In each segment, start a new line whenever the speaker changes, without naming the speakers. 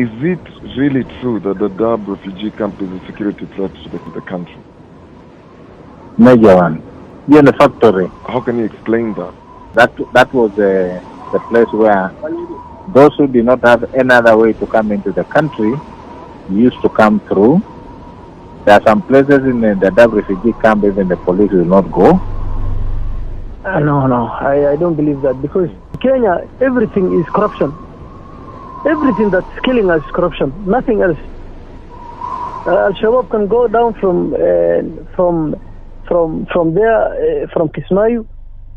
Is it really true that the Dadaab refugee camp is a security threat to the country?
Major one. Near the factory.
How can you explain that?
That was the place where those who did not have any other way to come into the country used to come through. There are some places in the Dadaab refugee camp even the police will not go.
No, I don't believe that, because in Kenya everything is corruption. Everything that's killing us is corruption, nothing else. Al-Shabaab can go down from there, from Kismayu,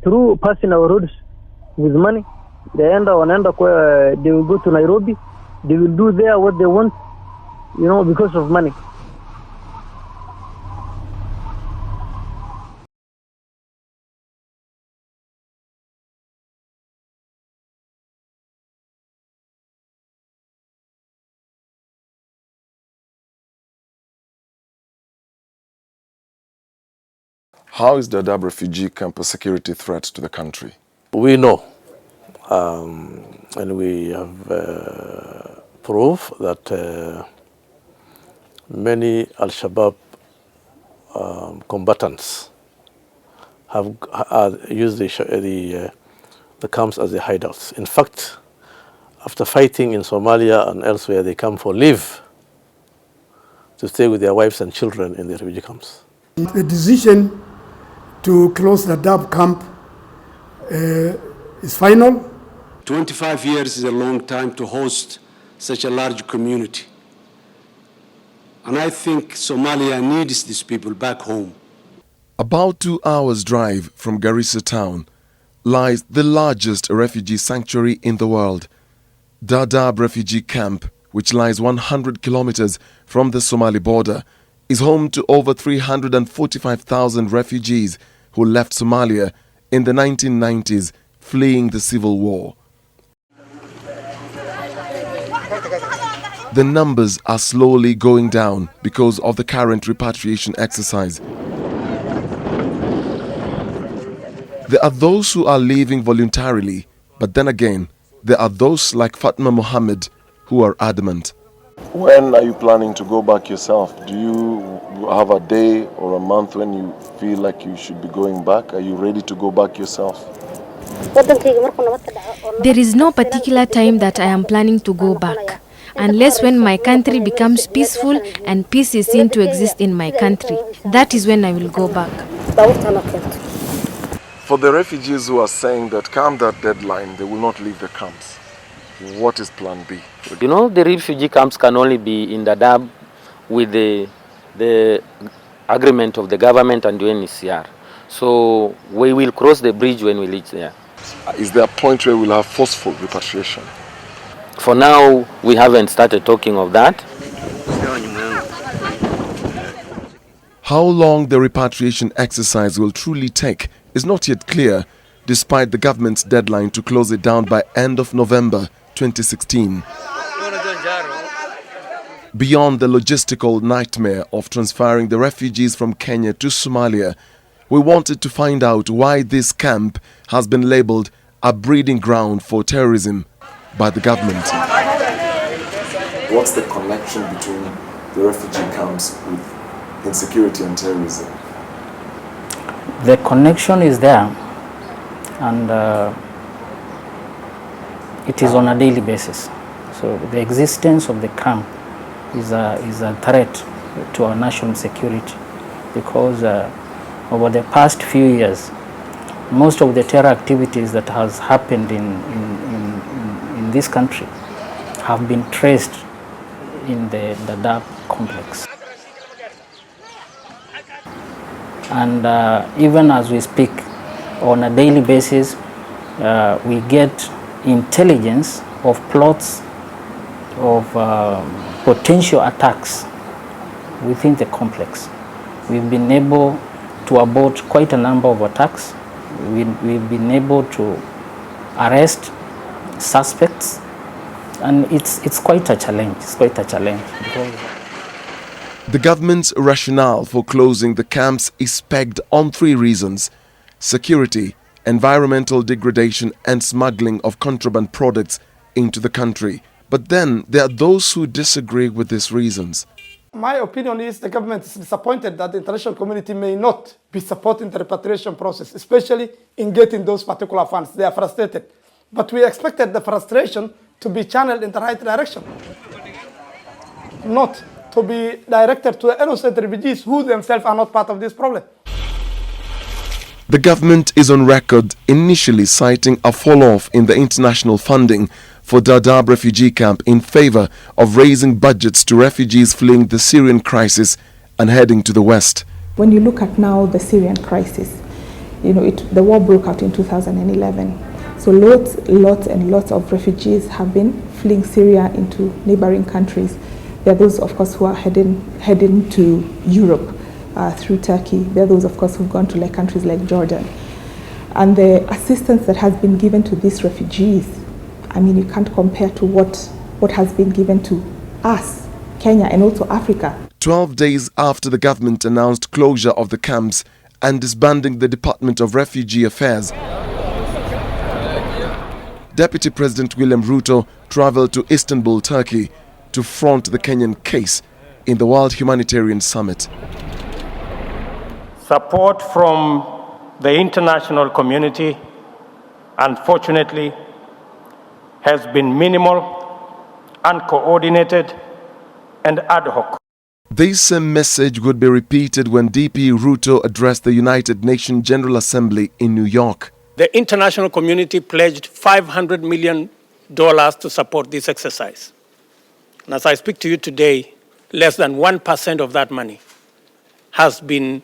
through passing our roads with money. They end up where they will go to Nairobi. They will do there what they want, because of money.
How is the Dadaab refugee camp a security threat to the country?
We know, and we have proof that many Al-Shabaab combatants have used the camps as the hideouts. In fact, after fighting in Somalia and elsewhere, they come for leave to stay with their wives and children in the refugee camps.
The decision to close the Dadaab camp is final.
25 years is a long time to host such a large community. And I think Somalia needs these people back home.
About 2 hours' drive from Garissa town lies the largest refugee sanctuary in the world. Dadaab refugee camp, which lies 100 kilometers from the Somali border, is home to over 345,000 refugees who left Somalia in the 1990s fleeing the civil war. The numbers are slowly going down because of the current repatriation exercise. There are those who are leaving voluntarily, but then again, there are those like Fatma Mohammed who are adamant. When are you planning to go back yourself? Do you have a day or a month when you feel like you should be going back? Are you ready to go back yourself?
There is no particular time that I am planning to go back, unless when my country becomes peaceful and peace is seen to exist in my country. That is when I will go back.
For the refugees who are saying that come that deadline, they will not leave the camps, what is plan B?
The refugee camps can only be in Dadaab with the agreement of the government and UNHCR. So we will cross the bridge when we reach there.
Is there a point where we'll have forceful repatriation?
For now, we haven't started talking of that.
How long the repatriation exercise will truly take is not yet clear, despite the government's deadline to close it down by end of November 2016. Beyond the logistical nightmare of transferring the refugees from Kenya to Somalia, we wanted to find out why this camp has been labelled a breeding ground for terrorism by the government. What's the connection between the refugee camps with insecurity and terrorism?
The connection is there, and it is on a daily basis. So the existence of the camp is a threat to our national security, because over the past few years, most of the terror activities that has happened in this country have been traced in the Dadaab complex. And even as we speak, on a daily basis, we get intelligence of plots of potential attacks within the complex. We've been able to abort quite a number of attacks. We've been able to arrest suspects, and it's quite a challenge. It's quite a challenge.
The government's rationale for closing the camps is pegged on 3 reasons: security, environmental degradation and smuggling of contraband products into the country. But then there are those who disagree with these reasons.
My opinion is the government is disappointed that the international community may not be supporting the repatriation process, especially in getting those particular funds. They are frustrated. But we expected the frustration to be channeled in the right direction, not to be directed to innocent refugees who themselves are not part of this problem.
The government is on record initially citing a fall-off in the international funding for Dadaab refugee camp in favor of raising budgets to refugees fleeing the Syrian crisis and heading to the West.
When you look at now the Syrian crisis, the war broke out in 2011. So lots and lots of refugees have been fleeing Syria into neighboring countries. There are those, of course, who are heading to Europe through Turkey. There are those, of course, who've gone to countries like Jordan. And the assistance that has been given to these refugees, I mean, you can't compare to what has been given to us, Kenya, and also Africa.
12 days after the government announced closure of the camps and disbanding the Department of Refugee Affairs, Deputy President William Ruto traveled to Istanbul, Turkey, to front the Kenyan case in the World Humanitarian Summit.
Support from the international community, unfortunately, has been minimal, uncoordinated, and ad hoc.
This same message would be repeated when DP Ruto addressed the United Nations General Assembly in New York.
The international community pledged $500 million to support this exercise. And as I speak to you today, less than 1% of that money has been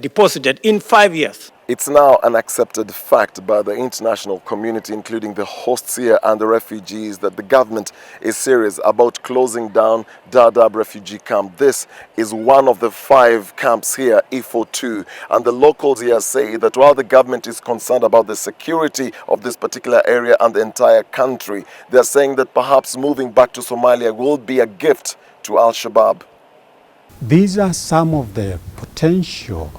deposited in 5 years.
It's now an accepted fact by the international community, including the hosts here and the refugees, that the government is serious about closing down Dadaab refugee camp. This is one of the 5 camps here, Ifo2. And the locals here say that while the government is concerned about the security of this particular area and the entire country, they're saying that perhaps moving back to Somalia will be a gift to Al-Shabaab.
These are some of the potential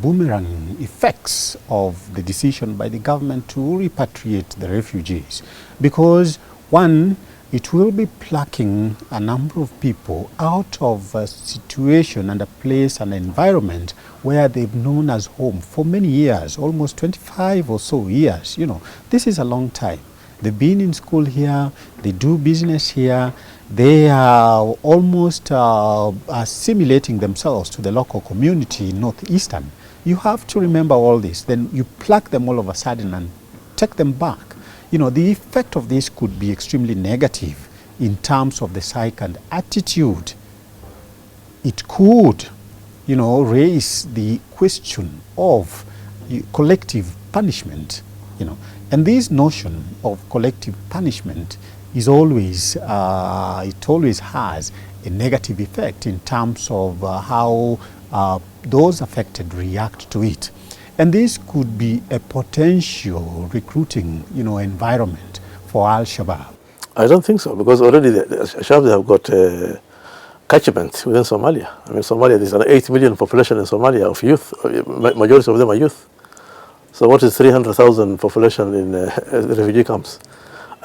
boomerang effects of the decision by the government to repatriate the refugees. Because one, it will be plucking a number of people out of a situation and a place and environment where they've known as home for many years, almost 25 or so years. This is a long time. They've been in school here, they do business here, they are almost assimilating themselves to the local community in Northeastern. You have to remember all this. Then you pluck them all of a sudden and take them back. The effect of this could be extremely negative in terms of the psyche and attitude. It could, raise the question of collective punishment, And this notion of collective punishment is always, it always has a negative effect in terms of how those affected react to it. And this could be a potential recruiting, environment for Al-Shabaab.
I don't think so, because already the Al-Shabaab have got catchment within Somalia. I mean, Somalia, there's an 8 million population in Somalia of youth. Majority of them are youth. So what is 300,000 population in refugee camps?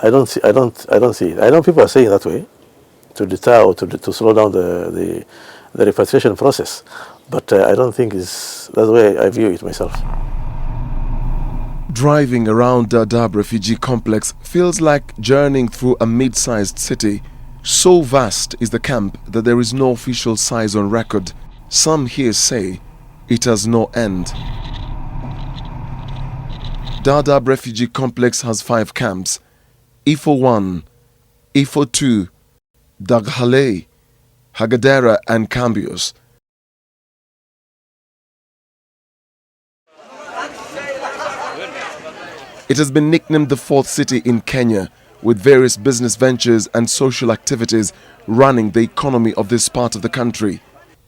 I don't see it. I know people are saying that way to deter or to slow down the repatriation process, but I don't think that's the way I view it myself.
Driving around Dadaab refugee complex feels like journeying through a mid-sized city. So vast is the camp that there is no official size on record. Some here say it has no end. Dadaab refugee complex has 5 camps: Ifo 1, Ifo 2, Daghale, Hagadera and Cambios. It has been nicknamed the 4th city in Kenya, with various business ventures and social activities running the economy of this part of the country.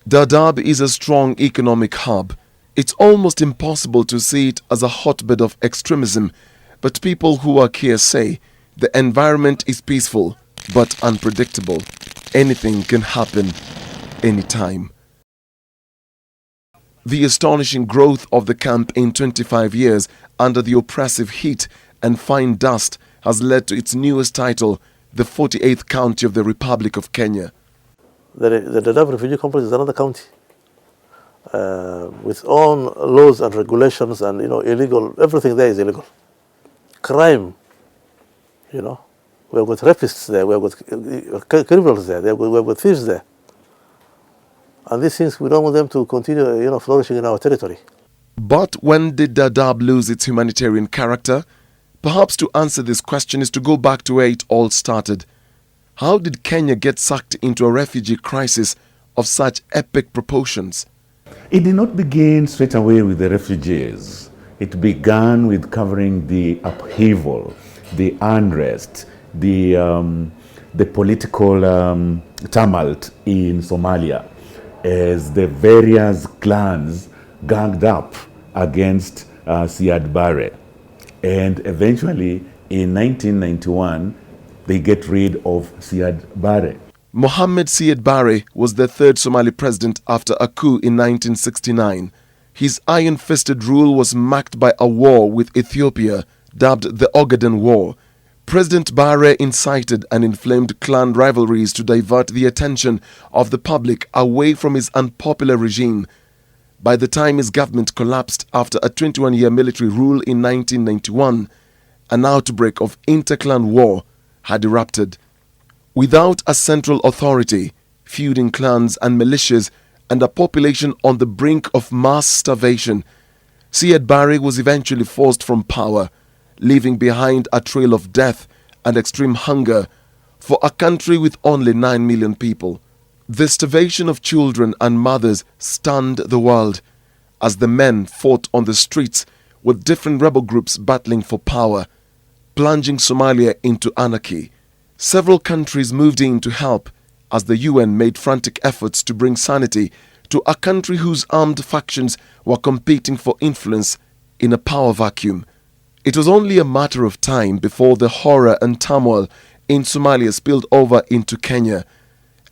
Dadaab is a strong economic hub. It's almost impossible to see it as a hotbed of extremism, but people who work here say the environment is peaceful but unpredictable. Anything can happen anytime. The astonishing growth of the camp in 25 years under the oppressive heat and fine dust has led to its newest title, the 48th county of the Republic of Kenya.
The Dadaab refugee complex is another county with own laws and regulations and, illegal, everything there is illegal. Crime, we have got rapists there, we have got criminals there, we have got thieves there. And these things, we don't want them to continue, flourishing in our territory.
But when did Dadaab lose its humanitarian character? Perhaps to answer this question is to go back to where it all started. How did Kenya get sucked into a refugee crisis of such epic proportions?
It did not begin straight away with the refugees. It began with covering the upheaval, the unrest, the political tumult in Somalia as the various clans ganged up against Siad Barre. And eventually, in 1991, they get rid of Siad Barre.
Mohammed Siad Barre was the third Somali president after a coup in 1969. His iron-fisted rule was marked by a war with Ethiopia, dubbed the Ogaden War. President Barre incited and inflamed clan rivalries to divert the attention of the public away from his unpopular regime. By the time his government collapsed after a 21-year military rule in 1991, an outbreak of interclan war had erupted. Without a central authority, feuding clans and militias, and a population on the brink of mass starvation, Siad Barre was eventually forced from power, leaving behind a trail of death and extreme hunger for a country with only 9 million people. The starvation of children and mothers stunned the world as the men fought on the streets with different rebel groups battling for power, plunging Somalia into anarchy. Several countries moved in to help as the UN made frantic efforts to bring sanity to a country whose armed factions were competing for influence in a power vacuum. It was only a matter of time before the horror and turmoil in Somalia spilled over into Kenya,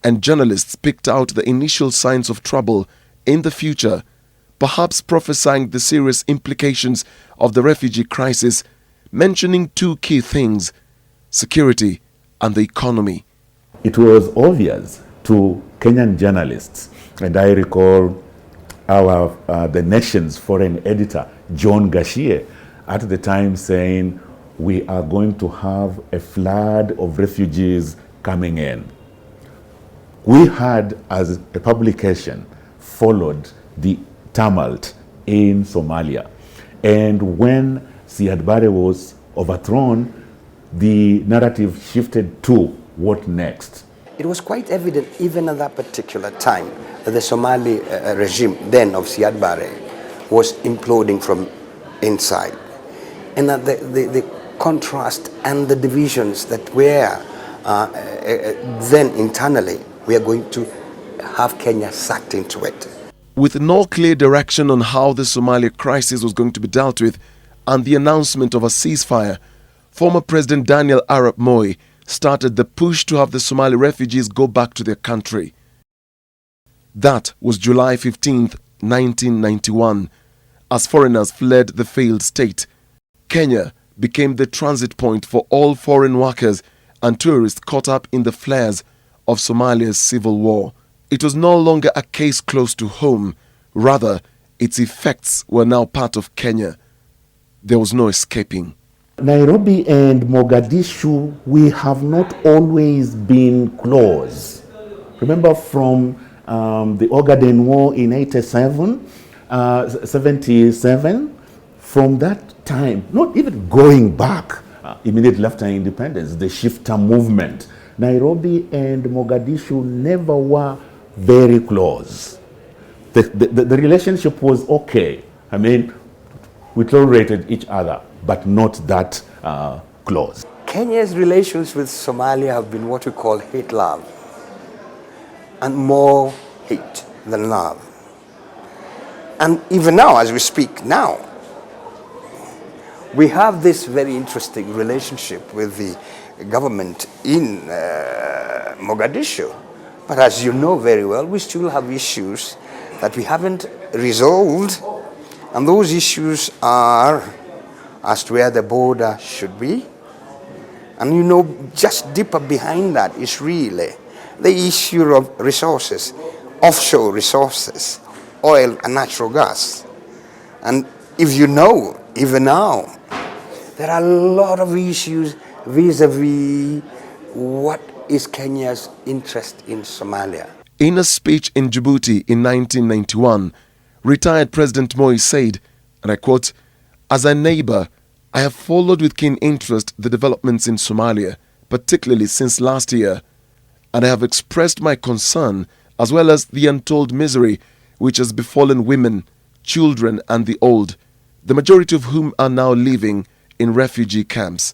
and journalists picked out the initial signs of trouble in the future, perhaps prophesying the serious implications of the refugee crisis, mentioning two key things: security and the economy.
It was obvious to Kenyan journalists, and I recall the Nation's foreign editor, John Gashie, at the time saying, we are going to have a flood of refugees coming in. We had, as a publication, followed the tumult in Somalia. And when Siad Barre was overthrown, the narrative shifted to what next.
It was quite evident even at that particular time that the Somali regime then of Siad Barre was imploding from inside. And that the contrast and the divisions that were then internally, we are going to have Kenya sucked into it.
With no clear direction on how the Somalia crisis was going to be dealt with and the announcement of a ceasefire, former President Daniel Arap Moi started the push to have the Somali refugees go back to their country. That was July 15, 1991. As foreigners fled the failed state, Kenya became the transit point for all foreign workers and tourists caught up in the flares of Somalia's civil war. It was no longer a case close to home. Rather, its effects were now part of Kenya. There was no escaping.
Nairobi and Mogadishu, we have not always been close. Remember from the Ogaden War in 77, from that time, not even going back immediately after independence, the shifter movement, Nairobi and Mogadishu never were very close. The relationship was okay. I mean, we tolerated each other, but not that close.
Kenya's relations with Somalia have been what we call hate-love, and more hate than love. And even now, as we speak now, we have this very interesting relationship with the government in Mogadishu. But as you know very well, we still have issues that we haven't resolved. And those issues are as to where the border should be, And you know, just deeper behind that is really the issue of resources, offshore resources, oil and natural gas. And if you know, even now, there are a lot of issues vis-a-vis what is Kenya's interest in Somalia.
In a speech in Djibouti in 1991, retired President Moi said, and I quote, "As a neighbor, I have followed with keen interest the developments in Somalia, particularly since last year, and I have expressed my concern as well as the untold misery which has befallen women, children and the old, the majority of whom are now living in refugee camps."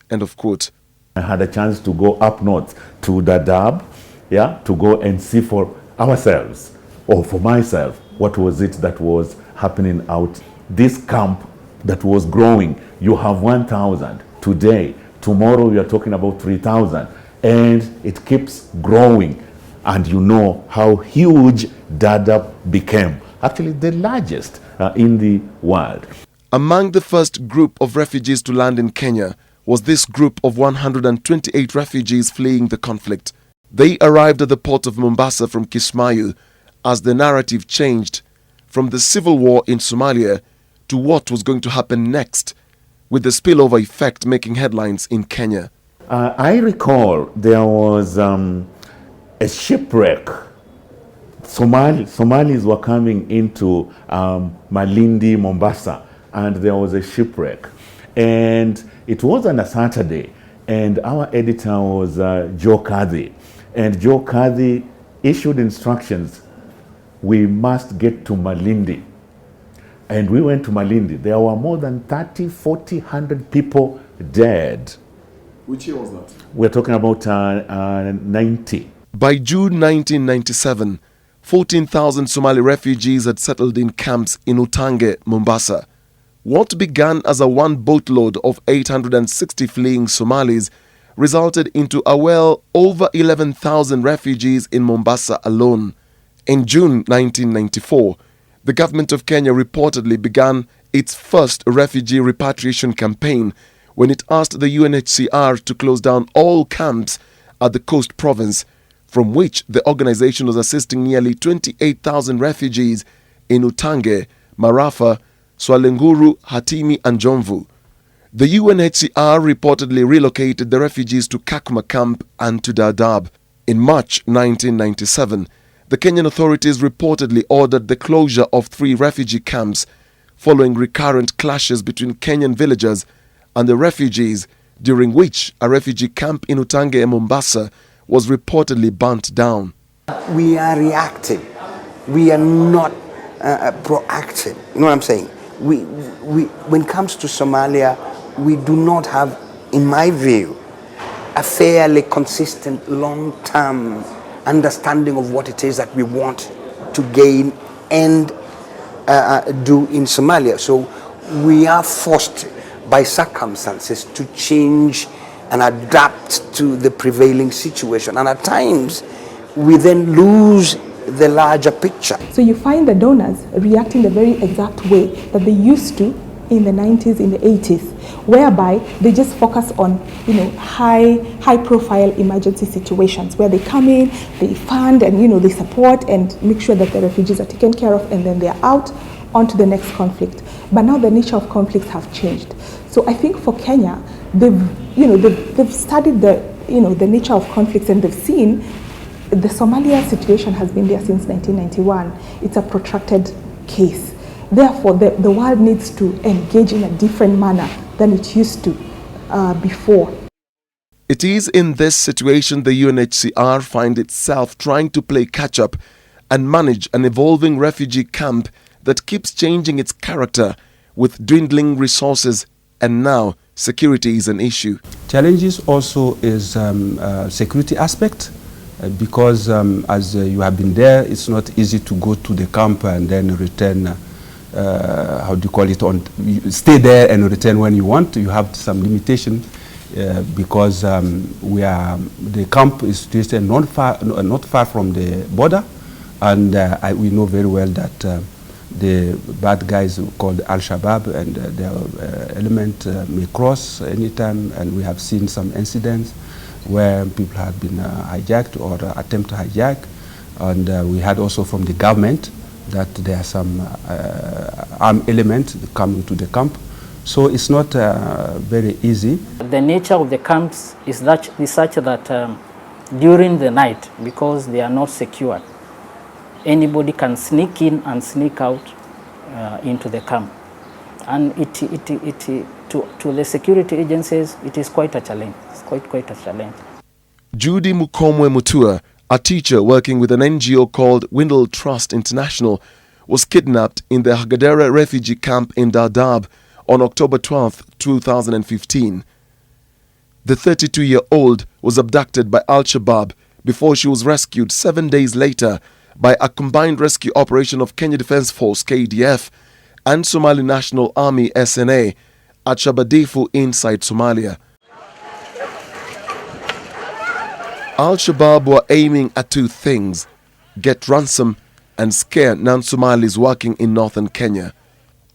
End of quote.
I had a chance to go up north to Dadaab, to go and see for ourselves, or for myself, what was it that was happening out. This camp that was growing, you have 1,000 today, tomorrow we are talking about 3,000, and it keeps growing. And you know how huge Dadaab became, actually the largest in the world.
Among the first group of refugees to land in Kenya was this group of 128 refugees fleeing the conflict. They arrived at the port of Mombasa from Kismayu as the narrative changed from the civil war in Somalia to what was going to happen next, with the spillover effect making headlines in Kenya.
I recall there was a shipwreck. Somalis were coming into Malindi, Mombasa, and there was a shipwreck. And it was on a Saturday, and our editor was Joe Kadhi. And Joe Kadhi issued instructions, we must get to Malindi. And we went to Malindi. There were more than 30, 40, 100 people dead.
Which year was that?
We're talking about 90.
By June 1997, 14,000 Somali refugees had settled in camps in Utange, Mombasa. What began as a one boatload of 860 fleeing Somalis resulted into over 11,000 refugees in Mombasa alone. In June 1994, the government of Kenya reportedly began its first refugee repatriation campaign when it asked the UNHCR to close down all camps at the coast province, from which the organization was assisting nearly 28,000 refugees in Utange, Marafa, Swalenguru, Hatimi and Jomvu. The UNHCR reportedly relocated the refugees to Kakuma camp and to Dadaab. In March 1997, the Kenyan authorities reportedly ordered the closure of 3 refugee camps following recurrent clashes between Kenyan villagers and the refugees, during which a refugee camp in Utange and Mombasa was reportedly burnt down.
We are reactive. We are not proactive. You know what I'm saying? When it comes to Somalia, we do not have, in my view, a fairly consistent long-term understanding of what it is that we want to gain and do in Somalia. So we are forced by circumstances to change and adapt to the prevailing situation. And at times, we then lose the larger picture.
So you find the donors reacting the very exact way that they used to in the 90s, in the 80s, whereby they just focus on, high profile emergency situations where they come in, they fund and, they support and make sure that the refugees are taken care of, and then they're out onto the next conflict. But now the nature of conflicts have changed. So I think for Kenya, they've studied the nature of conflicts, and they've seen the Somalia situation has been there since 1991. It's a protracted case. Therefore, the world needs to engage in a different manner than it used to before.
It is in this situation the UNHCR finds itself trying to play catch-up and manage an evolving refugee camp that keeps changing its character with dwindling resources, and now security is an issue.
Challenges also is security aspect, because as you have been there, it's not easy to go to the camp and then return, stay there and return when you want. You have some limitation because the camp is situated not far from the border, and we know very well that the bad guys called Al-Shabaab, and their element may cross anytime, and we have seen some incidents where people have been hijacked or attempt to hijack, and we had also from the government that there are some armed elements coming to the camp. So it's not very easy.
The nature of the camps is such that during the night, because they are not secured, anybody can sneak in and sneak out into the camp. And to the security agencies, it is quite a challenge. It's quite a challenge.
Judy Mukomwe Mutua, a teacher working with an NGO called Windle Trust International, was kidnapped in the Hagadera refugee camp in Dadaab on October 12, 2015. The 32-year-old was abducted by Al-Shabaab before she was rescued 7 days later by a combined rescue operation of Kenya Defence Force KDF and Somali National Army SNA at Shabadifu inside Somalia. Al-Shabaab were aiming at two things: get ransom and scare non-Somalis working in northern Kenya.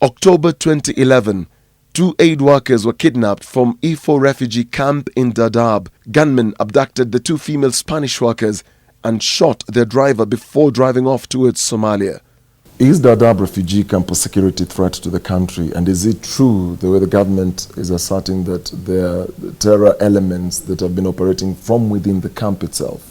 October 2011, 2 aid workers were kidnapped from Ifo refugee camp in Dadaab. Gunmen abducted the 2 female Spanish workers and shot their driver before driving off towards Somalia. Is Dadaab refugee camp a security threat to the country? And is it true, the way the government is asserting, that there are terror elements that have been operating from within the camp itself?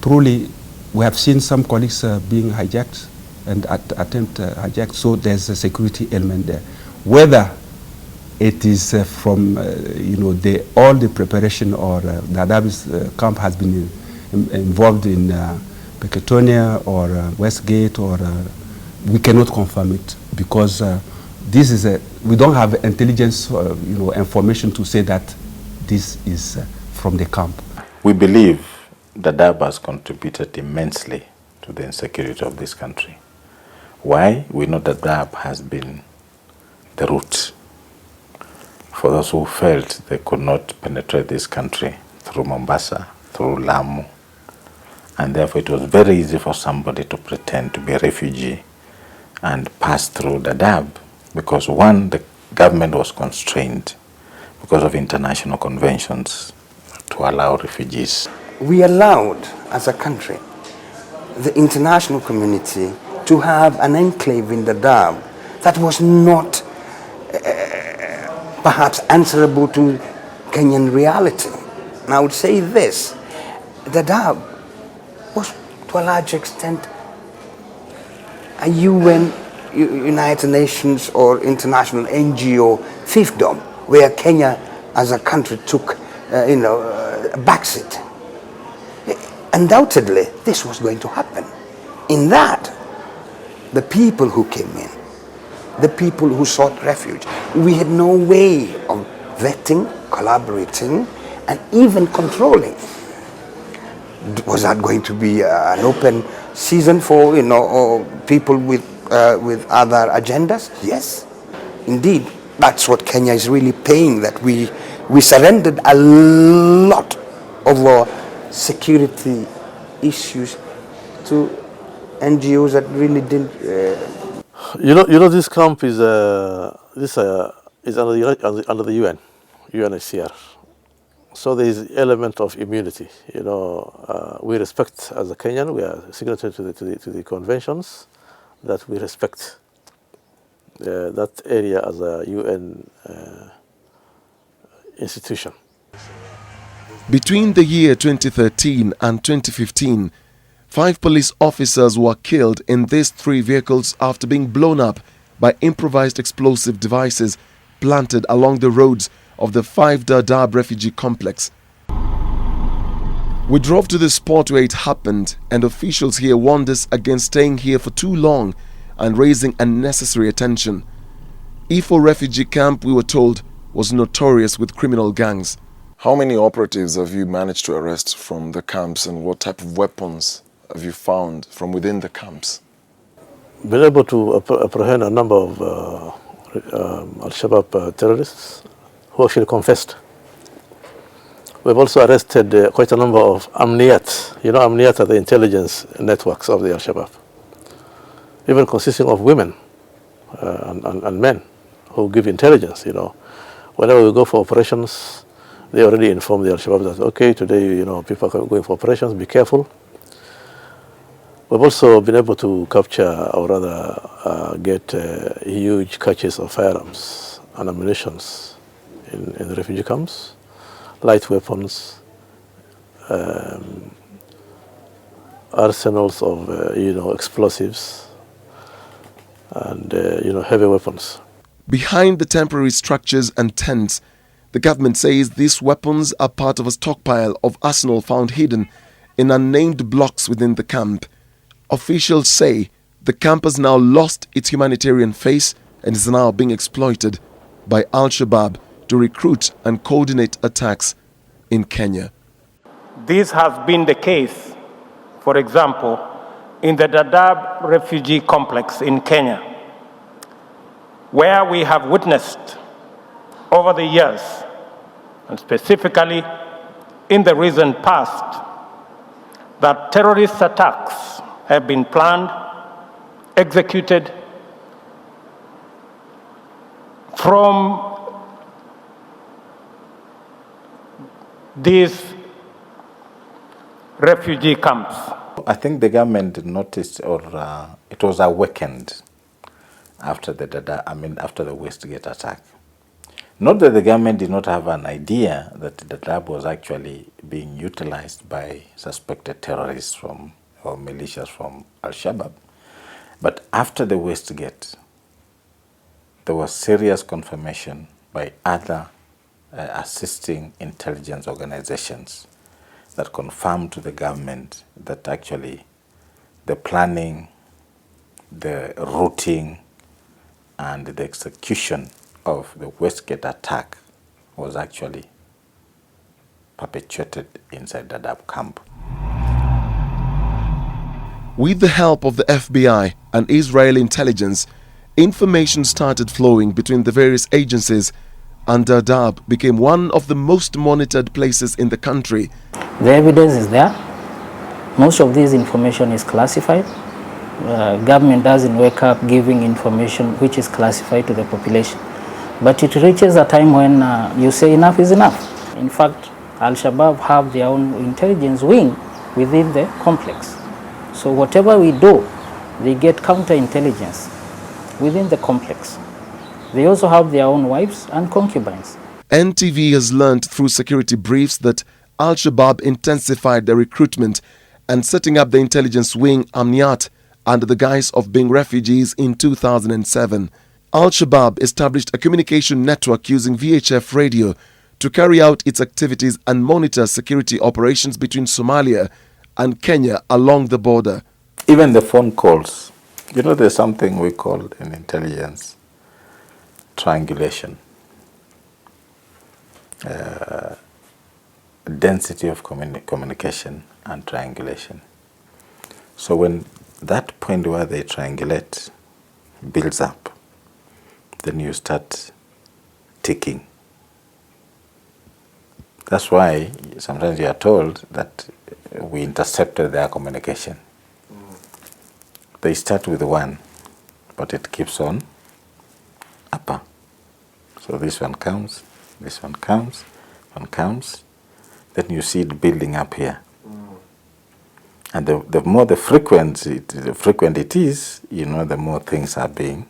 Truly, we have seen some colleagues being hijacked and attempt hijacked, so there's a security element there. Whether it is from all the preparation or Dadaab's camp has been involved in Peketonia or Westgate, or we cannot confirm it, because this is we don't have intelligence information to say that this is from the camp.
We believe Dadaab has contributed immensely to the insecurity of this country. Why? We know Dadaab has been the route for those who felt they could not penetrate this country through Mombasa, through Lamu, and therefore it was very easy for somebody to pretend to be a refugee and pass through Dadaab, because one, the government was constrained because of international conventions to allow refugees.
We allowed, as a country, the international community to have an enclave in Dadaab that was not perhaps answerable to Kenyan reality. And I would say this: Dadaab was to a large extent a UN, United Nations or international NGO fiefdom, where Kenya as a country took a backseat. Undoubtedly, this was going to happen. In that, the people who came in, the people who sought refuge, we had no way of vetting, collaborating, and even controlling. Was that going to be an open season for people with other agendas? Yes, indeed. That's what Kenya is really paying. That we surrendered a lot of our security issues to NGOs that really didn't.
This camp is under the UN, UNHCR. So there is element of immunity. We respect, as a Kenyan, we are signatory to the conventions, that we respect that area as a UN institution.
Between the year 2013 and 2015, 5 police officers were killed in these 3 vehicles after being blown up by improvised explosive devices planted along the roads of the 5 Dadaab refugee complex. We drove to the spot where it happened, and officials here warned us against staying here for too long and raising unnecessary attention. Ifo refugee camp, we were told, was notorious with criminal gangs. How many operatives have you managed to arrest from the camps, and what type of weapons have you found from within the camps?
Been able to apprehend a number of Al-Shabaab terrorists who actually confessed. We've also arrested quite a number of Amniyat. Amniyat are the intelligence networks of the Al-Shabaab. even consisting of women and men who give intelligence, Whenever we go for operations, they already inform the Al-Shabaab that, okay, today, people are going for operations, be careful. We've also been able to capture, or rather get huge catches of firearms and ammunition in the refugee camps, light weapons, arsenals of, explosives, and, heavy weapons.
Behind the temporary structures and tents, the government says these weapons are part of a stockpile of arsenal found hidden in unnamed blocks within the camp. Officials say the camp has now lost its humanitarian face and is now being exploited by Al-Shabaab to recruit and coordinate attacks in Kenya.
This has been the case, for example, in the Dadaab refugee complex in Kenya, where we have witnessed over the years, and specifically in the recent past, that terrorist attacks have been planned, executed from these refugee camps.
I think the government noticed, or it was awakened after after the Westgate attack. Not that the government did not have an idea that Dadaab was actually being utilized by suspected terrorists or militias from Al-Shabaab, but after the Westgate, there was serious confirmation by other assisting intelligence organizations that confirmed to the government that actually the planning, the routing, and the execution of the Westgate attack was actually perpetuated inside Dadaab camp.
With the help of the FBI and Israeli intelligence, information started flowing between the various agencies, and Dadaab became one of the most monitored places in the country.
The evidence is there. Most of this information is classified. Government doesn't wake up giving information which is classified to the population. But it reaches a time when you say enough is enough. In fact, Al-Shabaab have their own intelligence wing within the complex. So whatever we do, they get counterintelligence within the complex. They also have their own wives and concubines.
NTV has learned through security briefs that Al-Shabaab intensified their recruitment and setting up the intelligence wing Amniyat under the guise of being refugees in 2007. Al-Shabaab established a communication network using VHF radio to carry out its activities and monitor security operations between Somalia and Kenya along the border.
Even the phone calls, there's something we call in intelligence triangulation. Density of communication and triangulation. So when that point where they triangulate builds up, then you start ticking. That's why sometimes you are told that we intercepted their communication. They start with one, but it keeps on upper. So this one comes, this one comes, one comes. Then you see it building up here. And the more the frequent it is, the more things are being.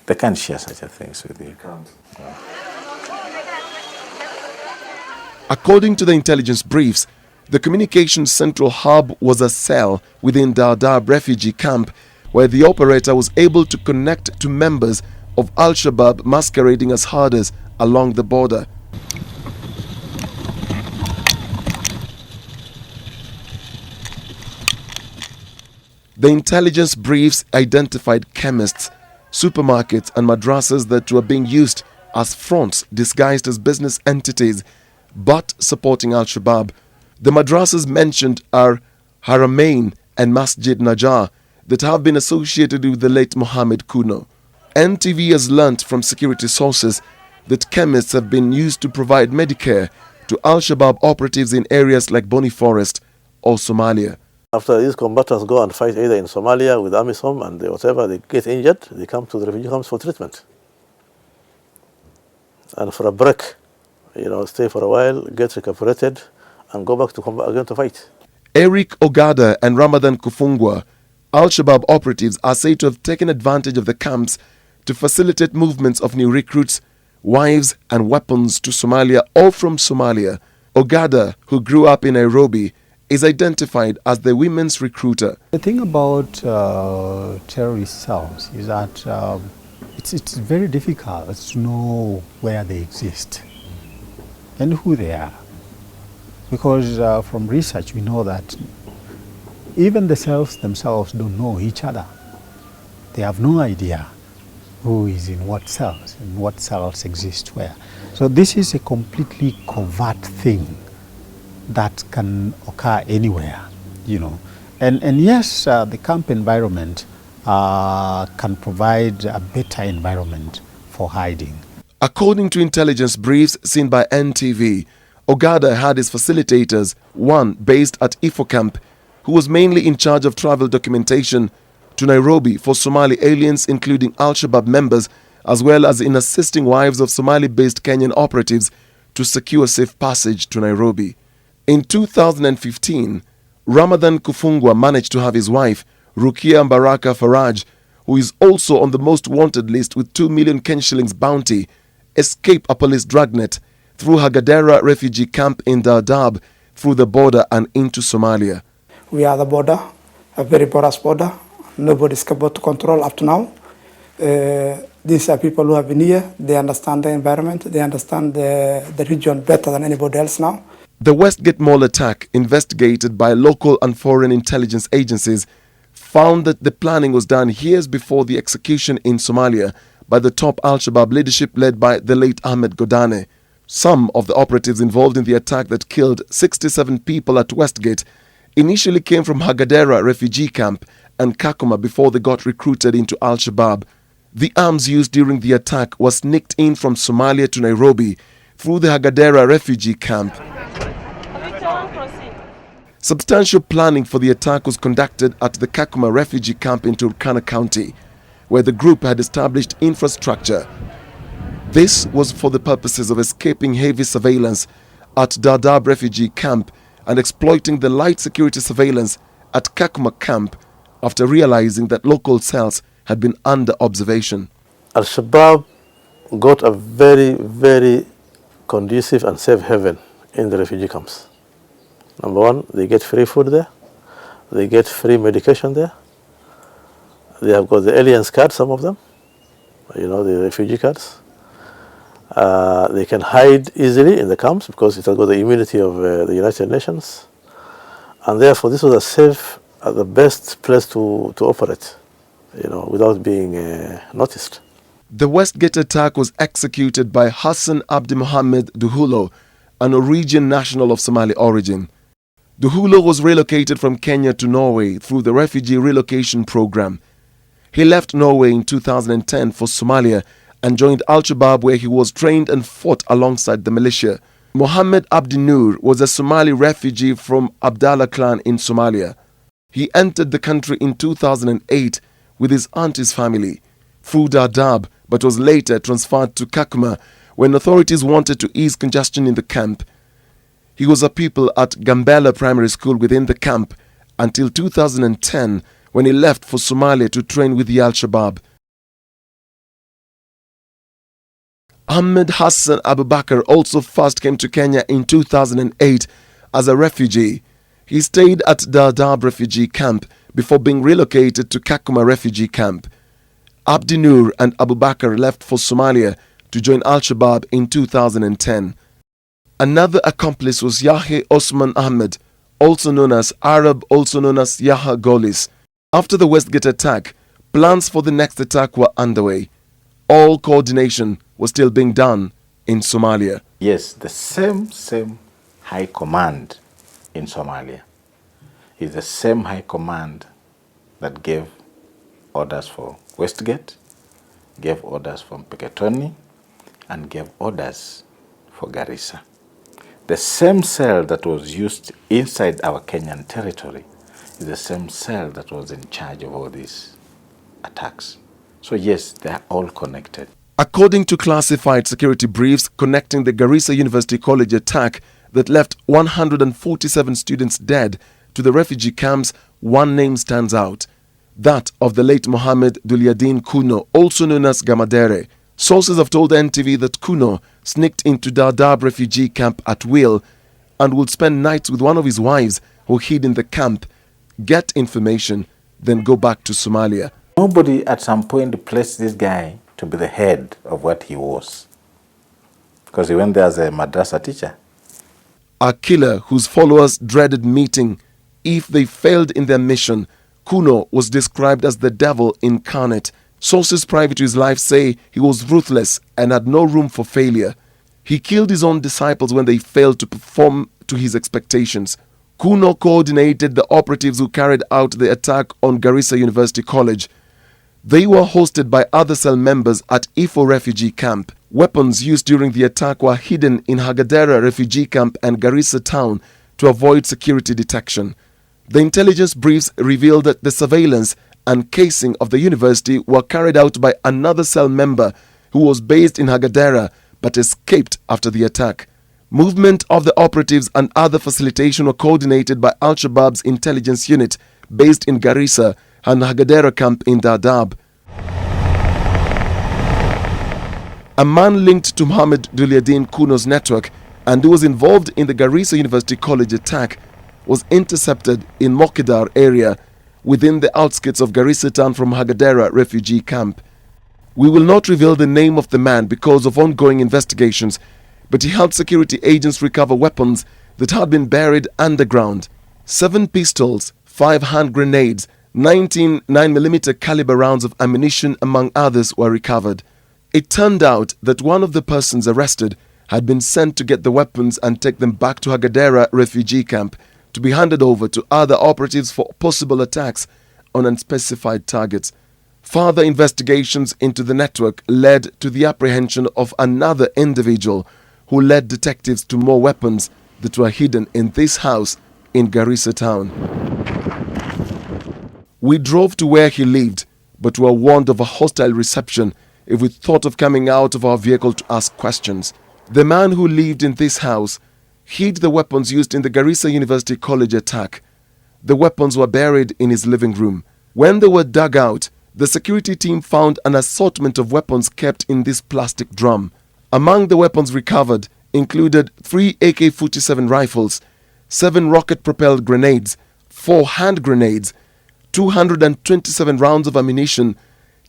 They can't share such a things with you.
According to the intelligence briefs, the communications central hub was a cell within Dadaab refugee camp where the operator was able to connect to members of Al-Shabaab masquerading as herders along the border. The intelligence briefs identified chemists, supermarkets and madrasas that were being used as fronts disguised as business entities but supporting Al-Shabaab. The madrasas mentioned are Haramain and Masjid Najah that have been associated with the late Mohammed Kuno. NTV has learnt from security sources that chemists have been used to provide Medicare to Al-Shabaab operatives in areas like Boni Forest or Somalia.
After these combatants go and fight either in Somalia with AMISOM and whatever, they get injured, they come to the refugee camps for treatment. And for a break, stay for a while, get recuperated, and go back to combat again to fight.
Eric Ogada and Ramadan Kufungwa, Al-Shabaab operatives, are said to have taken advantage of the camps to facilitate movements of new recruits, wives and weapons to Somalia or from Somalia. Ogada, who grew up in Nairobi, is identified as the women's recruiter.
The thing about terrorist cells is that it's very difficult to know where they exist and who they are. Because from research we know that even the cells themselves don't know each other. They have no idea who is in what cells and what cells exist where. So this is a completely covert thing that can occur anywhere, And yes, the camp environment can provide a better environment for hiding.
According to intelligence briefs seen by NTV, Ogada had his facilitators, one based at Ifo camp, who was mainly in charge of travel documentation to Nairobi for Somali aliens, including Al-Shabaab members, as well as in assisting wives of Somali-based Kenyan operatives to secure safe passage to Nairobi. In 2015, Ramadan Kufungwa managed to have his wife, Rukia Mbaraka Faraj, who is also on the most wanted list with 2 million Kenya shillings bounty, escape a police dragnet through Hagadera refugee camp in Dadaab, through the border and into Somalia.
We are the border, a very porous border. Nobody's capable to control up to now. These are people who have been here. They understand the environment. They understand the region better than anybody else now.
The Westgate Mall attack, investigated by local and foreign intelligence agencies, found that the planning was done years before the execution in Somalia by the top Al-Shabaab leadership led by the late Ahmed Godane. Some of the operatives involved in the attack that killed 67 people at Westgate initially came from Hagadera refugee camp and Kakuma before they got recruited into Al-Shabaab. The arms used during the attack was sneaked in from Somalia to Nairobi through the Hagadera refugee camp. Substantial planning for the attack was conducted at the Kakuma refugee camp in Turkana County, where the group had established infrastructure. This was for the purposes of escaping heavy surveillance at Dadaab refugee camp and exploiting the light security surveillance at Kakuma camp after realizing that local cells had been under observation.
Al-Shabaab got a very, very conducive and safe haven in the refugee camps. Number one, they get free food there. They get free medication there. They have got the aliens card, some of them, the refugee cards. They can hide easily in the camps because it has got the immunity of the United Nations. And therefore, this was a safe, the best place to operate, without being noticed.
The Westgate attack was executed by Hassan Abdi Mohammed Duhulo, an Norwegian national of Somali origin. Duhulo was relocated from Kenya to Norway through the Refugee Relocation Program. He left Norway in 2010 for Somalia and joined Al-Shabaab, where he was trained and fought alongside the militia. Mohammed Abdi Nur was a Somali refugee from Abdallah clan in Somalia. He entered the country in 2008 with his auntie's family through Dadaab, but was later transferred to Kakuma when authorities wanted to ease congestion in the camp. He was a pupil at Gambela Primary School within the camp until 2010 when he left for Somalia to train with the Al-Shabaab. Ahmed Hassan Abubakar also first came to Kenya in 2008 as a refugee. He stayed at Dadaab refugee camp before being relocated to Kakuma refugee camp. Abdi Nur and Abubakar left for Somalia to join Al-Shabaab in 2010. Another accomplice was Yahe Osman Ahmed, also known as Arab, also known as Yaha Golis. After the Westgate attack, plans for the next attack were underway. All coordination was still being done in Somalia.
Yes, the same high command in Somalia is the same high command that gave orders for Westgate, gave orders from Peketoni, and gave orders for Garissa. The same cell that was used inside our Kenyan territory is the same cell that was in charge of all these attacks. So yes, they are all connected.
According to classified security briefs connecting the Garissa University College attack that left 147 students dead to the refugee camps, one name stands out. That of the late Mohammed Duliadin Kuno, also known as Gamadere. Sources have told NTV that Kuno sneaked into Dadaab refugee camp at will and would spend nights with one of his wives who hid in the camp, get information, then go back to Somalia.
Nobody at some point placed this guy to be the head of what he was, because he went there as a madrasa teacher.
A killer whose followers dreaded meeting if they failed in their mission. Kuno was described as the devil incarnate. Sources privy to his life say he was ruthless and had no room for failure. He killed his own disciples when they failed to perform to his expectations. Kuno coordinated the operatives who carried out the attack on Garissa University College. They were hosted by other cell members at Ifo refugee camp. Weapons used during the attack were hidden in Hagadera refugee camp and Garissa town to avoid security detection. The intelligence briefs revealed that the surveillance and casing of the university were carried out by another cell member who was based in Hagadera but escaped after the attack. Movement of the operatives and other facilitation were coordinated by Al-Shabaab's intelligence unit based in Garissa and Hagadera camp in Dadaab. A man linked to Mohammed Duliadin Kuno's network and who was involved in the Garissa University College attack was intercepted in Mokidar area within the outskirts of Garissa town from Hagadera refugee camp. We will not reveal the name of the man because of ongoing investigations, but he helped security agents recover weapons that had been buried underground. 7 pistols, 5 hand grenades, 19 9mm caliber rounds of ammunition, among others, were recovered. It turned out that one of the persons arrested had been sent to get the weapons and take them back to Hagadera refugee camp to be handed over to other operatives for possible attacks on unspecified targets. Further investigations into the network led to the apprehension of another individual who led detectives to more weapons that were hidden in this house in Garissa town. We drove to where he lived, but were warned of a hostile reception if we thought of coming out of our vehicle to ask questions. The man who lived in this house hid the weapons used in the Garissa University College attack. The weapons were buried in his living room. When they were dug out, the security team found an assortment of weapons kept in this plastic drum. Among the weapons recovered included 3 AK-47 rifles, 7 rocket-propelled grenades, 4 hand grenades, 227 rounds of ammunition,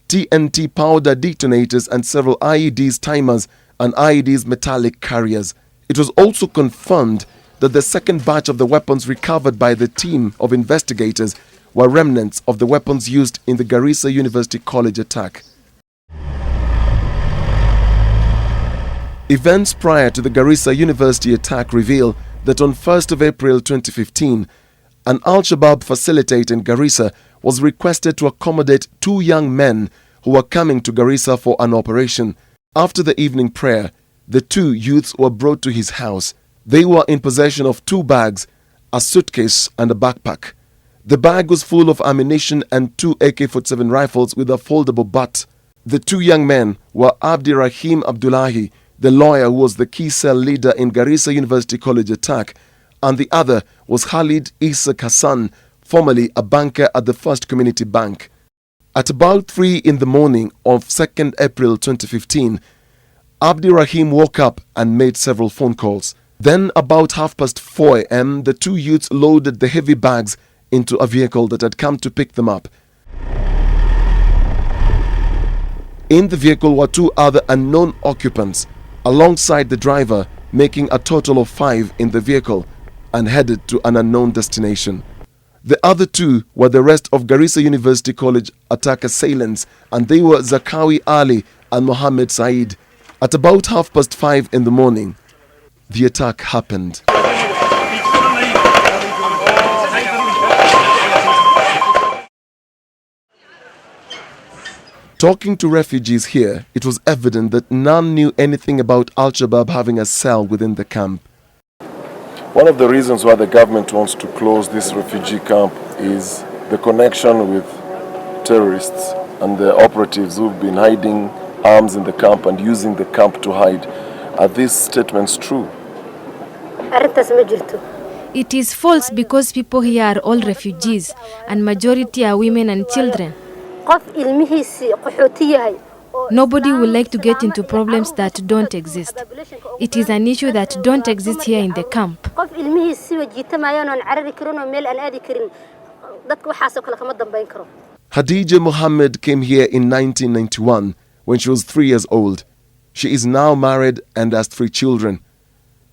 TNT powder detonators and several IEDs timers and IEDs metallic carriers. It was also confirmed that the second batch of the weapons recovered by the team of investigators were remnants of the weapons used in the Garissa University College attack. Events prior to the Garissa University attack reveal that on 1st of April 2015, an Al-Shabaab facilitator in Garissa was requested to accommodate 2 young men who were coming to Garissa for an operation. After the evening prayer, the 2 youths were brought to his house. They were in possession of 2 bags, a suitcase and a backpack. The bag was full of ammunition and 2 AK-47 rifles with a foldable butt. The 2 young men were Abdi Rahim Abdullahi, the lawyer who was the key cell leader in Garissa University College attack, and the other was Khalid Isak Hassan, formerly a banker at the First Community Bank. At about 3 in the morning of 2nd April 2015, Abdi Rahim woke up and made several phone calls. Then about 4:30 a.m., the 2 youths loaded the heavy bags into a vehicle that had come to pick them up. In the vehicle were 2 other unknown occupants, alongside the driver, making a total of 5 in the vehicle and headed to an unknown destination. The other 2 were the rest of Garissa University College attack assailants, and they were Zakawi Ali and Mohammed Said. At about 5:30 in the morning, the attack happened. Talking to refugees here, it was evident that none knew anything about Al-Shabaab having a cell within the camp. One of the reasons why the government wants to close this refugee camp is the connection with terrorists and the operatives who've been hiding arms in the camp and using the camp to hide. Are these statements true?
It is false because people here are all refugees and majority are women and children. Nobody would like to get into problems that don't exist. It is an issue that don't exist here in the camp.
Hadija Mohammed came here in 1991 when she was 3 years old. She is now married and has 3 children.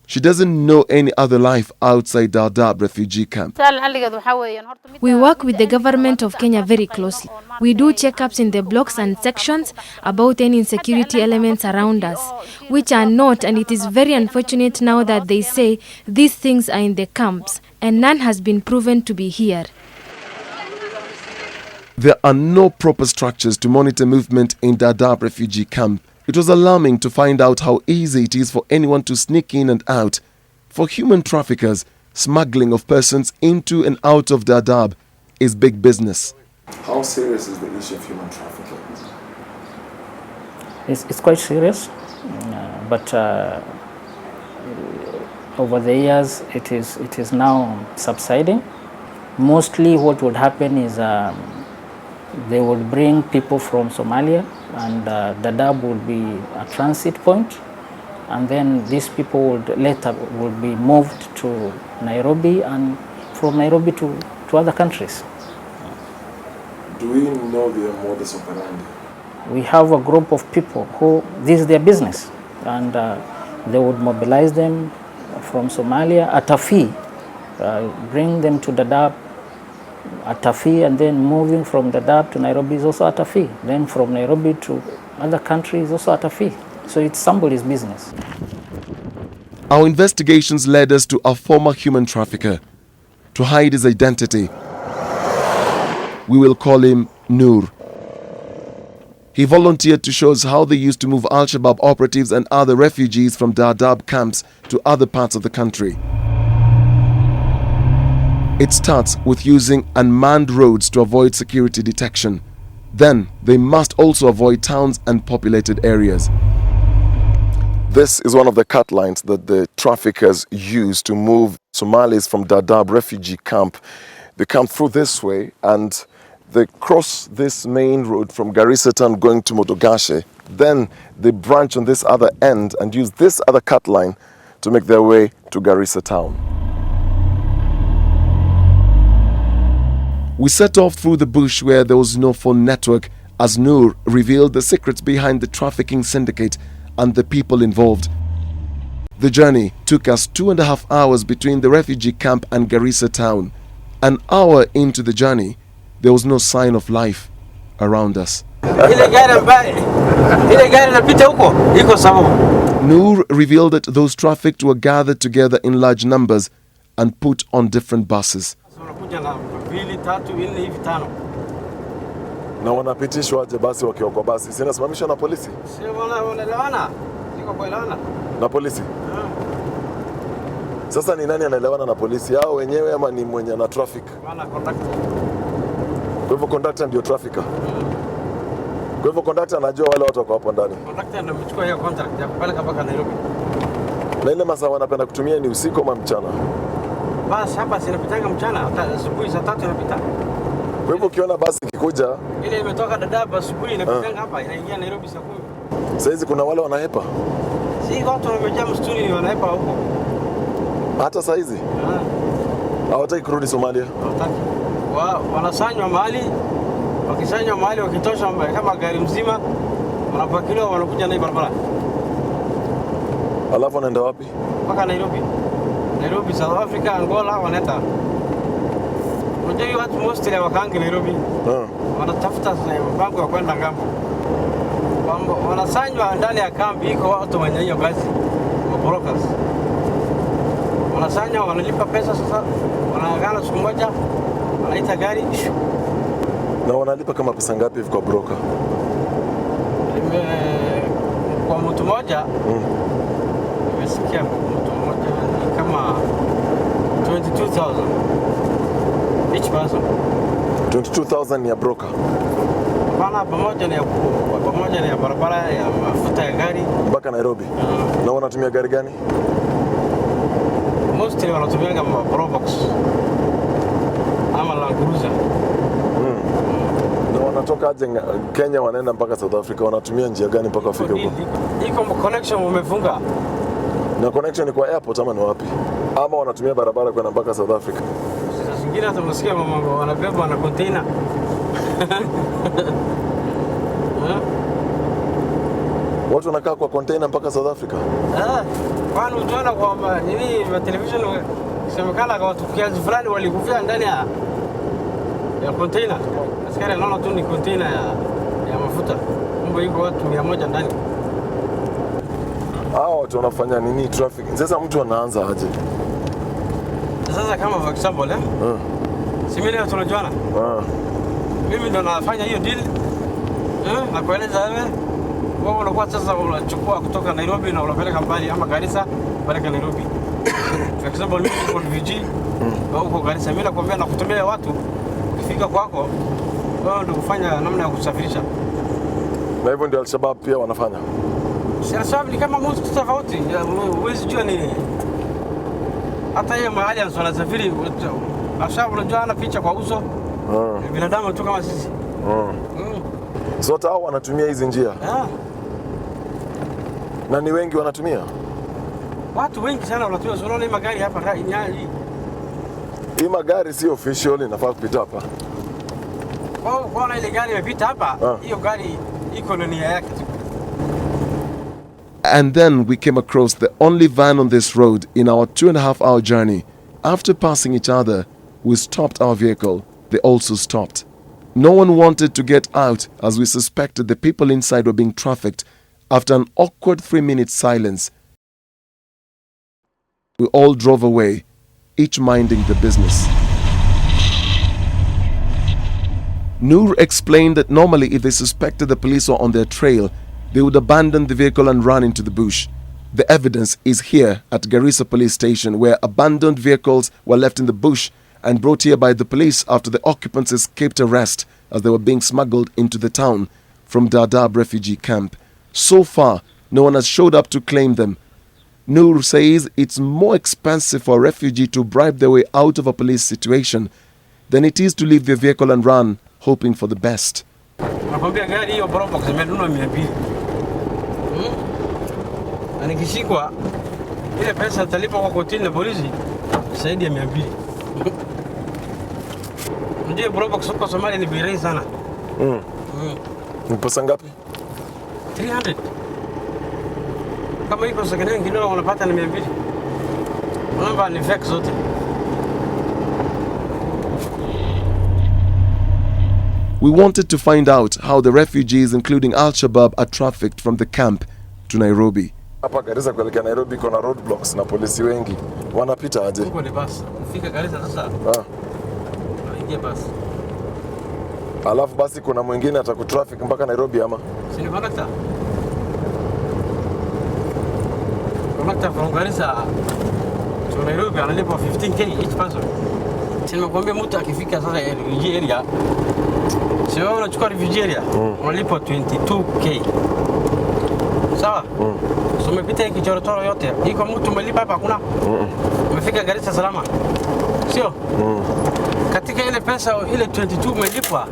She doesn't know any other life outside Dadaab refugee camp.
We work with the government of Kenya very closely. We do checkups in the blocks and sections about any insecurity elements around us, which are not, and it is very unfortunate now that they say these things are in the camps, and none has been proven to be here.
There are no proper structures to monitor movement in Dadaab refugee camp. It was alarming to find out how easy it is for anyone to sneak in and out. For human traffickers, smuggling of persons into and out of Dadaab is big business. How serious is the issue of human trafficking?
It's quite serious, but over the years it is now subsiding. Mostly what would happen is they would bring people from Somalia, and Dadaab would be a transit point, and then these people would be moved to Nairobi, and from Nairobi to other countries.
Do we know their modus operandi?
We have a group of people who this is their business, and they would mobilize them from Somalia at a fee, bring them to Dadaab at a fee, and then moving from Dadaab to Nairobi is also at a fee. Then from Nairobi to other countries also at a fee. So it's somebody's business.
Our investigations led us to a former human trafficker. To hide his identity, we will call him Noor. He volunteered to show us how they used to move Al-Shabaab operatives and other refugees from Dadaab camps to other parts of the country. It starts with using unmanned roads to avoid security detection. Then they must also avoid towns and populated areas. This is one of the cut lines that the traffickers use to move Somalis from Dadaab refugee camp. They come through this way and they cross this main road from Garissa town going to Modogashe. Then they branch on this other end and use this other cut line to make their way to Garissa town. We set off through the bush where there was no phone network as Noor revealed the secrets behind the trafficking syndicate and the people involved. The journey took us 2.5 hours between the refugee camp and Garissa town. An hour into the journey, there was no sign of life around us. Noor revealed that those trafficked were gathered together in large numbers and put on different buses. Na wanapitishwa aje basi wakiwa kwa basi? Sinasimamishwa na polisi? Si wanaelewana. Siko kuelewana. Na polisi? Sasa ni nani anaelewana na polisi? Hao wenyewe ama ni mwenye na traffic? Wana conductor. Kwa hivyo conductor ndio trafficker. Kwa hivyo conductor anajua wale watu wako hapo ndani. Conductor ndio amechukua hiyo contract ya kupeleka mpaka Nairobi. Na ile masaa wanapenda kutumia ni usiku ama mchana? Basi hapa sinapitanga mchana, hata asubuhi saa 3 inapita. Kwa hivyo ukiona basi ikikuja ile imetoka Dadaab asubuhi inapitanga hapa inaingia Nairobi saa 10. Sasa hizi kuna wale wanahepa? Si watu wamejaa msituni wanahepa huko. Hata saa hizi? Hawataki kurudi Somalia. Hawataki. Wanasanywa mahali, wakisanywa mahali wakitosha kama gari mzima wanapakiliwa wanakuja na barabara. Alafu wanaenda wapi? Mpaka Nairobi. Nairobi, South Africa, Angola, wanaenda. Unajua watu mostly wakaangi Nairobi. Wanatafuta mpango wa kwenda ngambo. Wanasanywa ndani ya kambi iko watu wenye hiyo kazi. Brokers. Wanasanywa wanalipa pesa sasa. Wanaagana siku moja wanaita gari. Na wanalipa kama pesa ngapi hivi kwa broker? Kwa mtu mmoja. Nimesikia mtu mmoja kama
22,000 each person.
22,000 ya broker.
Bana pamoja na barabara ya mafuta ya gari
mpaka Nairobi. Na wanatumia gari gani?
Mostly wanatumia kama Probox ama Land Cruiser.
Na wanatoka aje Kenya wanaenda mpaka South Africa, wanatumia njia gani mpaka wafike huko?
Iko connection wamefunga.
Na connection ni kwa airport ama ni wapi? Ama wanatumia barabara kwenda mpaka South Africa?
Sasa zingine tunasikia mama wanabeba na container.
Watu wanakaa kwa container mpaka South Africa?
Kwani unaona kwamba nini wa television semekana kwa watu kiasi fulani walikufia ndani ya container. Askari anaona tu ni container ya mafuta. Kumbe iko watu 100 ndani.
Hao watu wanafanya nini trafficking? Sasa mtu anaanza aje?
Sasa kama for example si mimi leo tunajuana. Mimi ndo nafanya hiyo deal. Na kueleza wewe unakuwa sasa unachukua kutoka Nairobi na unapeleka mbali ama Garissa mpaka Nairobi. For example mimi niko refugee au uko Garissa, mimi nakwambia na kutumia watu ukifika kwako wewe ndio kufanya namna ya kusafirisha.
Na hivyo ndio Al-Shabaab pia wanafanya.
Al-Shabaab ni kama mtu tofauti, huwezi jua nini. Hata yeye mahali anasafiri Al-Shabaab unajua ana picha kwa uso. Binadamu tu kama sisi.
Zote hao wanatumia hizi njia. Na ni wengi wanatumia.
Watu wengi sana wanatumia. Unaona magari hapa
hii magari si official, inafaa kupita hapa.
Kwa ile gari imepita hapa, hiyo gari iko na nia yake.
And then we came across the only van on this road in our 2.5-hour journey. After passing each other, we stopped our vehicle. They also stopped. No one wanted to get out as we suspected the people inside were being trafficked. After an awkward 3-minute silence, we all drove away, each minding the business. Noor explained that normally if they suspected the police were on their trail, they would abandon the vehicle and run into the bush. The evidence is here at Garissa police station, where abandoned vehicles were left in the bush and brought here by the police after the occupants escaped arrest as they were being smuggled into the town from Dadaab refugee camp. So far, no one has showed up to claim them. Noor says it's more expensive for a refugee to bribe their way out of a police situation than it is to leave their vehicle and run, hoping for the best.
Nakwambia gari hiyo Probox imenunua 200. Anikishikwa ile pesa talipa kwa kotini na polisi zaidi ya 200. Ndio Probox huko Somalia ni bei sana.
Ni pesa ngapi?
300. Kama iko second hand kidogo unapata na 200. Unaomba ni fake zote.
We wanted to find out how the refugees, including Al-Shabaab, are trafficked from the camp to Nairobi. Hapa Garissa kuelekea Nairobi kuna roadblocks na polisi wengi. Wanapita aje?
Huko ni bus. Ufika Garissa sasa. Ingia bus.
Alafu basi kuna mwingine atakutraffic mpaka Nairobi ama?
Si ni conductor. Conductor from Garissa to Nairobi analipa 15k each person. Sinakwambia mtu akifika sasa refugee area. Sio unachukua refugee area, unalipa 22k. Sawa? So umepita kichorotoro yote. Iko mtu umelipa hapa hakuna? Umefika Garissa salama. Sio? Katika ile pesa ile 22 umelipwa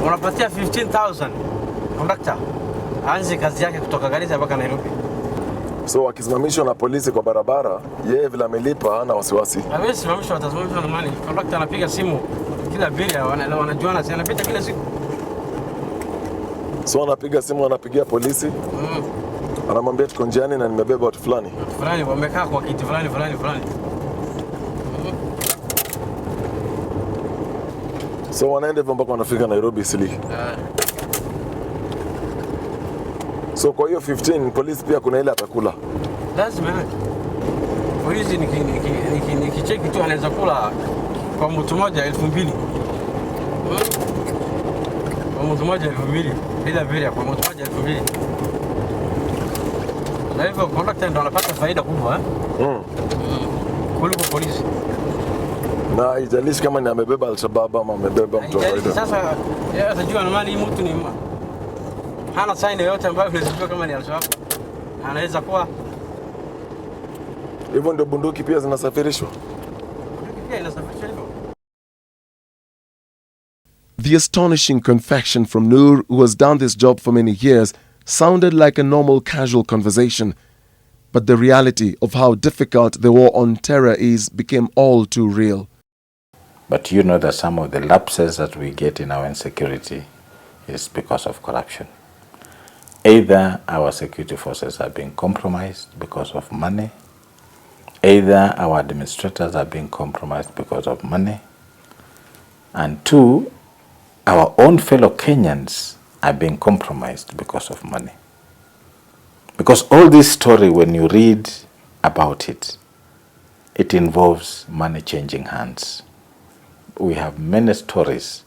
unapatia 15,000 conductor. Aanze kazi yake kutoka Garissa mpaka Nairobi.
So akisimamishwa na polisi kwa barabara, yeye vile amelipa hana wasiwasi.
Hawezi simamishwa, atasimamishwa na mali. Conductor anapiga simu kila abiria wanajuana, si anapita kila siku.
So anapiga simu, anapigia polisi. Anamwambia tuko njiani na nimebeba watu fulani.
Fulani wamekaa kwa kiti fulani.
So wanaenda hivyo mpaka wanafika Nairobi sili. So kwa hiyo 15 polisi pia kuna ile atakula.
Lazima. Polisi nikicheki tu anaweza kula kwa mtu mmoja 2,000. Kwa mtu mmoja 2,000. Bila bila kwa mtu mmoja 2,000. Na hivyo conductor ndo anapata faida kubwa. kuliko polisi.
Na haijalishi kama ni amebeba Al-Shabaab ama amebeba mtu wa kawaida.
Sasa yeye atajua na mali mtu ni hana sign yoyote ambayo unajua kama ni Al-Shabaab. Anaweza kuwa
hivyo ndio bunduki pia zinasafirishwa.
Bunduki pia inasafirishwa hivyo.
The astonishing confession from Noor, who has done this job for many years, sounded like a normal casual conversation. But the reality of how difficult the war on terror is became all too real.
But you know that some of the lapses that we get in our insecurity is because of corruption. Either our security forces are being compromised because of money, either our administrators are being compromised because of money, and two, our own fellow Kenyans are being compromised because of money. Because all this story, when you read about it, it involves money changing hands. We have many stories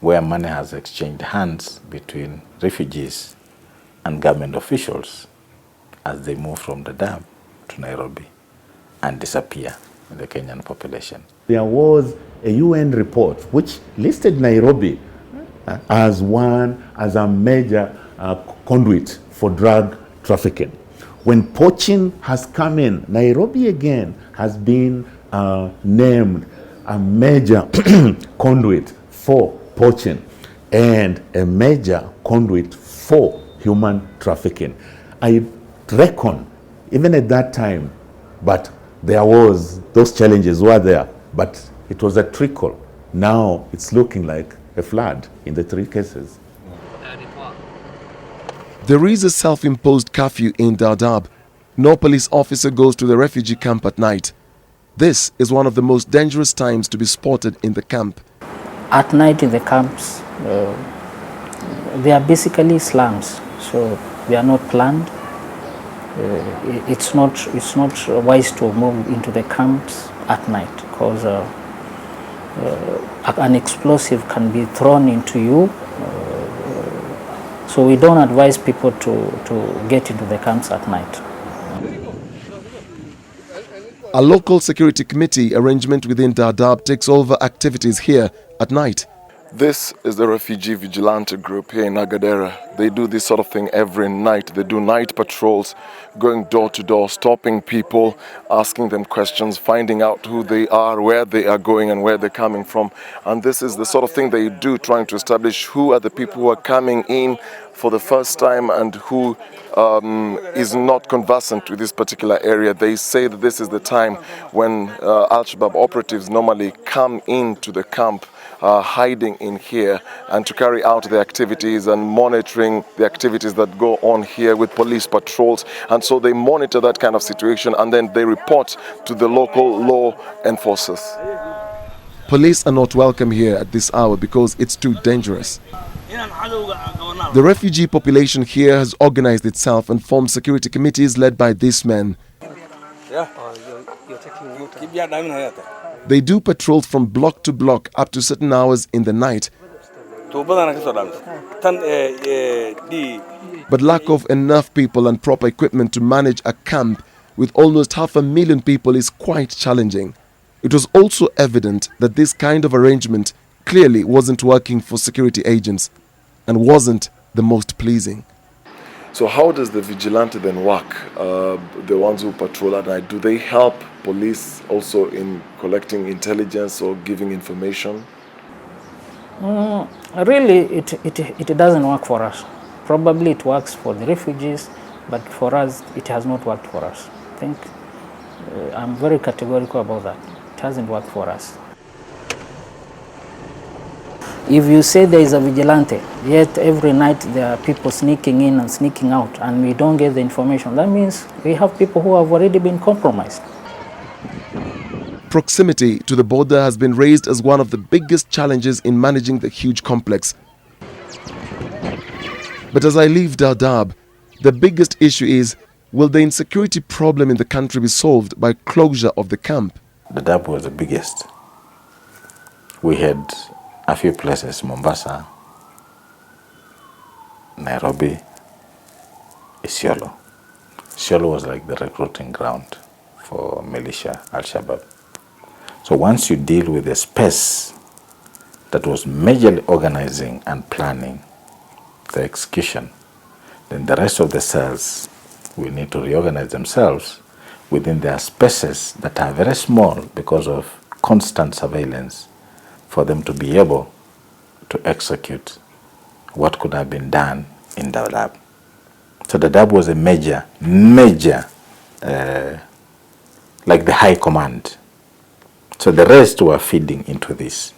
where money has exchanged hands between refugees and government officials as they move from Dadaab to Nairobi and disappear in the Kenyan population.
There was a UN report which listed Nairobi as a major conduit for drug trafficking. When poaching has come in, Nairobi again has been named a major conduit for poaching and a major conduit for human trafficking. I reckon, even at that time, but those challenges were there, but it was a trickle. Now it's looking like a flood in the three cases.
There is a self-imposed curfew in Dadaab. No police officer goes to the refugee camp at night. This is one of the most dangerous times to be spotted in the camp.
At night in the camps, they are basically slums, so they are not planned. It's not wise to move into the camps at night because an explosive can be thrown into you. So we don't advise people to get into the camps at night.
A local security committee arrangement within Dadaab takes over activities here at night. This is the refugee vigilante group here in Agadera. They do this sort of thing every night. They do night patrols, going door to door, stopping people, asking them questions, finding out who they are, where they are going and where they're coming from. And this is the sort of thing they do, trying to establish who are the people who are coming in for the first time and who is not conversant with this particular area. They say that this is the time when Al-Shabaab operatives normally come into the camp, hiding in here, and to carry out the activities and monitoring the activities that go on here with police patrols. And so they monitor that kind of situation and then they report to the local law enforcers. Police are not welcome here at this hour because it's too dangerous. The refugee population here has organized itself and formed security committees led by these men. They do patrols from block to block up to certain hours in the night. But lack of enough people and proper equipment to manage a camp with almost 500,000 people is quite challenging. It was also evident that this kind of arrangement clearly wasn't working for security agents and wasn't the most pleasing. So how does the vigilante then work? The ones who patrol at night, do they help police also in collecting intelligence or giving information?
Really, it doesn't work for us. Probably it works for the refugees, but for us, it has not worked for us. I think I'm very categorical about that. It hasn't worked for us. If you say there is a vigilante, yet every night there are people sneaking in and sneaking out, and we don't get the information, that means we have people who have already been compromised.
Proximity to the border has been raised as one of the biggest challenges in managing the huge complex. But as I leave Dadaab, the biggest issue is, will the insecurity problem in the country be solved by closure of the camp?
Dadaab was the biggest. We had a few places, Mombasa, Nairobi, Isiolo. Isiolo was like the recruiting ground for militia, Al-Shabaab. So once you deal with the space that was majorly organizing and planning the execution, then the rest of the cells will need to reorganize themselves within their spaces that are very small because of constant surveillance for them to be able to execute what could have been done in Dadaab. So Dadaab was a major, like the high command. So the rest were feeding into this.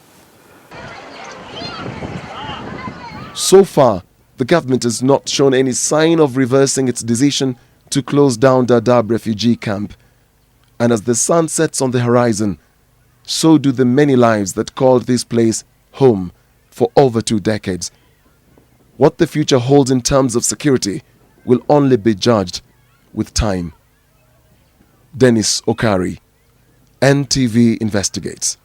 So far, the government has not shown any sign of reversing its decision to close down Dadaab refugee camp. And as the sun sets on the horizon, so do the many lives that called this place home for over 2 decades. What the future holds in terms of security will only be judged with time. Dennis Okari, NTV Investigates.